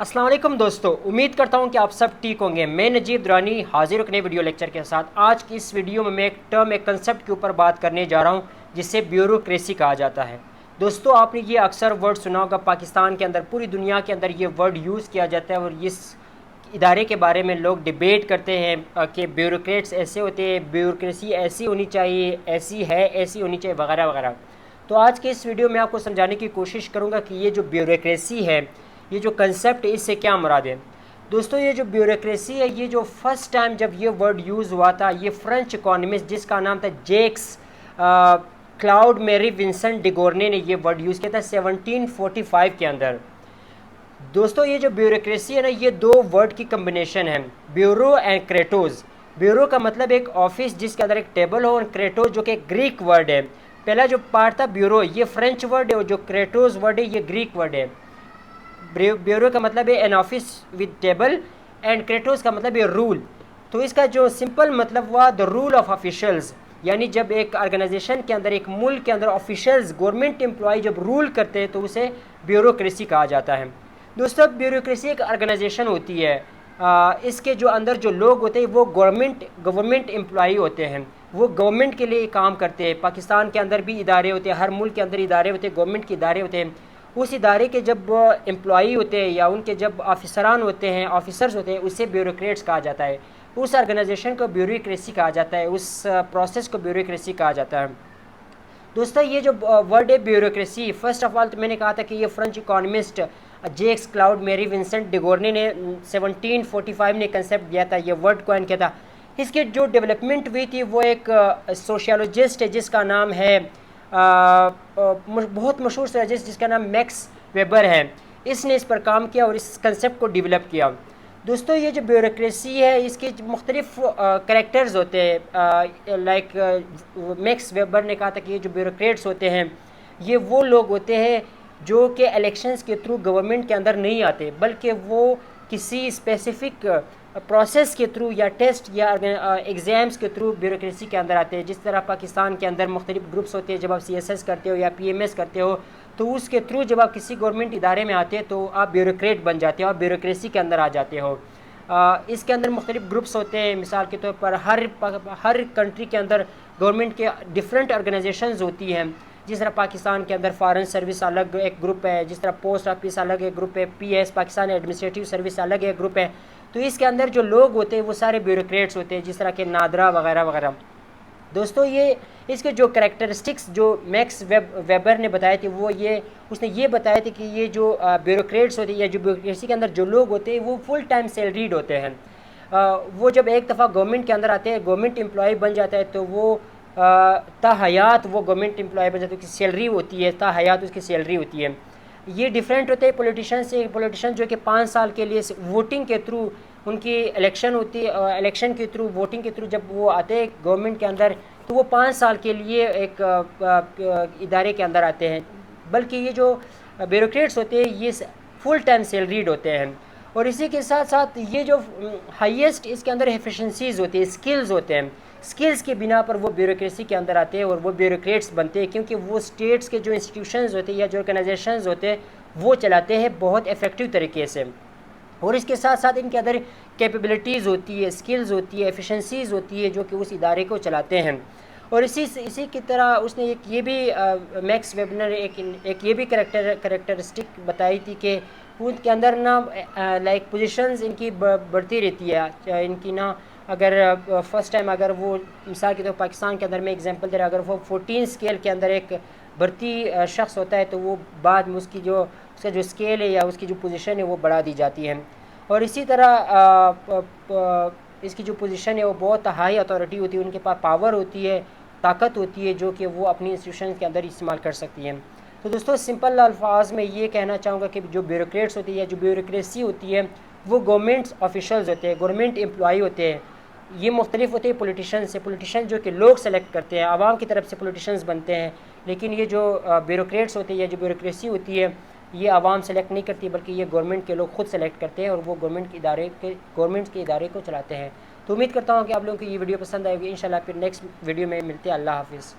अस्सलाम वालेकुम दोस्तों, उम्मीद करता हूं कि आप सब ठीक होंगे। मैं नजीब दुरानी हाजिर एक नए वीडियो लेक्चर के साथ। आज की इस वीडियो में मैं एक कंसेप्ट के ऊपर बात करने जा रहा हूं जिसे ब्यूरोक्रेसी कहा जाता है। दोस्तों, आपने ये अक्सर वर्ड सुना होगा, पाकिस्तान के अंदर, पूरी दुनिया के अंदर ये वर्ड यूज़ किया जाता है और इस इदारे के बारे में लोग डिबेट करते हैं कि ब्यूरोक्रेट्स ऐसे होते हैं, ब्यूरोक्रेसी ऐसी होनी चाहिए, ऐसी है, ऐसी होनी चाहिए, वगैरह वगैरह। तो आज के इस वीडियो में आपको समझाने की कोशिश करूँगा कि ये जो ब्यूरोक्रेसी है, ये जो कंसेप्ट है, इससे क्या मुराद है। दोस्तों, ये जो ब्यूरोक्रेसी है, ये जो फर्स्ट टाइम जब ये वर्ड यूज़ हुआ था, ये फ्रेंच इकोनॉमिस्ट जिसका नाम था जैक्स क्लाउड मेरी विंसेंट डिगोर्ने ने ये वर्ड यूज़ किया था 1745 के अंदर। दोस्तों, ये जो ब्यूरोक्रेसी है ना, ये दो वर्ड की कम्बिनेशन है, ब्यूरो एंड क्रेटोज। ब्यूरो का मतलब एक ऑफिस जिसके अंदर एक टेबल हो, और क्रेटोज जो कि ग्रीक वर्ड है। पहला जो पार्ट था ब्यूरो, ये फ्रेंच वर्ड है, और जो क्रेटोज वर्ड है ये ग्रीक वर्ड है। ब्यूरो का मतलब है an office with table, and Kratos का मतलब है रूल। तो इसका जो सिंपल मतलब हुआ द रूल ऑफ ऑफिशियल्स, यानी जब एक ऑर्गेनाइजेशन के अंदर, एक मुल्क के अंदर ऑफिशियल्स, गवर्नमेंट एम्प्लॉय जब रूल करते हैं तो उसे ब्यूरोक्रेसी कहा जाता है। दोस्तों, ब्यूरोक्रेसी एक ऑर्गेनाइजेशन होती है, इसके जो अंदर जो लोग होते हैं वो गवर्नमेंट एम्प्लॉय होते हैं, वो गवर्नमेंट के लिए काम करते हैं। पाकिस्तान के अंदर भी इदारे होते हैं, हर मुल्क के अंदर इदारे होते हैं, गवर्नमेंट के इदारे होते हैं। उस इदारे के जब एम्प्लॉई होते हैं या उनके जब ऑफिसरान होते हैं, ऑफिसर्स होते हैं, उसे ब्यूरोक्रेट्स कहा जाता है। उस ऑर्गेनाइजेशन को ब्यूरोक्रेसी कहा जाता है, उस प्रोसेस को ब्यूरोक्रेसी कहा जाता है। दोस्तों, ये जो वर्ड है ब्यूरोक्रेसी, फर्स्ट ऑफ ऑल तो मैंने कहा था कि ये फ्रेंच इकोनॉमिस्ट जैक्स क्लाउड मेरी विंसेंट डिगोर्ने ने 1745 में कंसेप्ट दिया था, ये वर्ड कॉइन किया था। इसकी जो डेवलपमेंट हुई थी वो एक सोशियोलॉजिस्ट है जिसका नाम है बहुत मशहूर सोशियोलॉजिस्ट जिसका नाम मैक्स वेबर है। इसने इस पर काम किया और इस कंसेप्ट को डेवलप किया। दोस्तों, ये जो ब्यूरोक्रेसी है, इसके मुख्तलिफ करेक्टर्स होते हैं। लाइक मैक्स वेबर ने कहा था कि ये जो ब्यूरोक्रेट्स होते हैं, ये वो लोग होते हैं जो कि इलेक्शंस के थ्रू गवर्नमेंट के अंदर नहीं आते, बल्कि वो किसी स्पेसिफिक प्रोसेस के थ्रू या टेस्ट या एग्ज़ाम्स के थ्रू ब्यूरोक्रेसी के अंदर आते हैं। जिस तरह पाकिस्तान के अंदर मुख्तलिफ ग्रुप्स होते हैं, जब आप CSS करते हो या PMS करते हो, तो उसके थ्रू जब आप किसी गवर्नमेंट इदारे में आते हैं तो आप ब्यूरोक्रेट बन जाते हो, आप ब्यूरोक्रेसी के अंदर आ जाते हो। इसके अंदर मुख्तलिफ ग्रुप्स होते हैं। मिसाल के तौर पर हर कंट्री के अंदर गवर्नमेंट के डिफरेंट ऑर्गेनाइजेशंस होती हैं। जिस तरह पाकिस्तान के अंदर फॉरेन सर्विस अलग एक ग्रुप है, जिस तरह पोस्ट ऑफिस अलग एक ग्रुप है, PS पाकिस्तान एडमिनिस्ट्रेटिव सर्विस अलग एक ग्रुप है। तो इसके अंदर जो लोग होते हैं वो सारे ब्यूरोक्रेट्स होते हैं, जिस तरह के नादरा वगैरह वगैरह। दोस्तों, ये इसके जो करैक्टरिस्टिक्स जो मैक्स वेबर ने बताए थे, वो ये उसने ये बताया थे कि ये जो ब्यूरोक्रेट्स होते हैं या जो ब्यूरोक्रेसी के अंदर जो लोग होते हैं वो फुल टाइम सैलरीड होते हैं। वो जब एक दफ़ा गवर्नमेंट के अंदर आते हैं, गवर्नमेंट एम्प्लॉय बन जाता है, तो वो ताहयात वो गवर्नमेंट एम्प्लॉय बन जाता है, उसकी सैलरी होती है, ताहयात उसकी सैलरी होती है। ये डिफरेंट होते हैं पॉलिटिशियन से। पॉलिटिशियन जो कि 5 साल के लिए वोटिंग के थ्रू उनकी इलेक्शन होती है, इलेक्शन के थ्रू, वोटिंग के थ्रू जब वो आते हैं गवर्नमेंट के अंदर, तो वो 5 साल के लिए एक इदारे के अंदर आते हैं। बल्कि ये जो ब्यूरोक्रेट्स होते हैं ये फुल टाइम सैलरीड होते हैं। और इसी के साथ साथ ये जो हाईएस्ट इसके अंदर एफिशिएंसीज होती है, स्किल्स होते हैं, स्किल्स के बिना पर वो ब्यूरोक्रेसी के अंदर आते हैं और वो ब्यूरोक्रेट्स बनते हैं, क्योंकि वो स्टेट्स के जो इंस्टीट्यूशंस होते हैं या जो ऑर्गेनाइजेशंस होते हैं वो चलाते हैं बहुत इफ़ेक्टिव तरीके से। और इसके साथ साथ इनके अंदर कैपेबिलिटीज़ होती है, स्किल्स होती है, एफिशिएंसीज होती है जो कि उस इदारे को चलाते हैं। और इसी की तरह उसने एक ये भी मैक्स वेबर एक ये भी करेक्टरिस्टिक बताई थी कि उनके अंदर ना लाइक पोजीशंस इनकी बढ़ती रहती है। इनकी ना अगर फर्स्ट टाइम अगर वो मिसाल के तौर पाकिस्तान के अंदर में एग्जांपल दे रहा, अगर वो 14 स्केल के अंदर एक भर्ती शख्स होता है तो वो बाद में उसका जो स्केल है या उसकी जो पोजीशन है वो बढ़ा दी जाती है। और इसी तरह इसकी जो पोजीशन है वो बहुत हाई अथॉरिटी होती है, उनके पास पावर होती है, ताकत होती है जो कि वो अपनी इंस्टीट्यूशन के अंदर इस्तेमाल कर सकती हैं। तो दोस्तों, सिंपल अल्फाज में ये कहना चाहूँगा कि जो ब्यूरोक्रेट्स होती है या जो ब्यूरोक्रेसी होती है वो गवर्नमेंट ऑफिशल्स होते हैं, गवर्नमेंट एम्प्लॉई होते हैं। ये मुख्तलिफ होते हैं पॉलिटिशियन से, पॉलिटिशियन जो कि लोग सेलेक्ट करते हैं, आवाम की तरफ से पॉलिटिशियंस बनते हैं। लेकिन ये जो ब्यूरोक्रेट्स होते हैं या जो ब्यूरोक्रेसी होती है ये आवाम सेलेक्ट नहीं करती, बल्कि ये गवर्नमेंट के लोग खुद सेलेक्ट करते हैं और वो गवर्नमेंट के इदारे को चलाते हैं। तो उम्मीद करता हूँ कि आप लोगों को ये वीडियो पसंद आएगी। इंशाल्लाह फिर नेक्स्ट वीडियो में मिलते हैं। अल्लाह हाफिज़।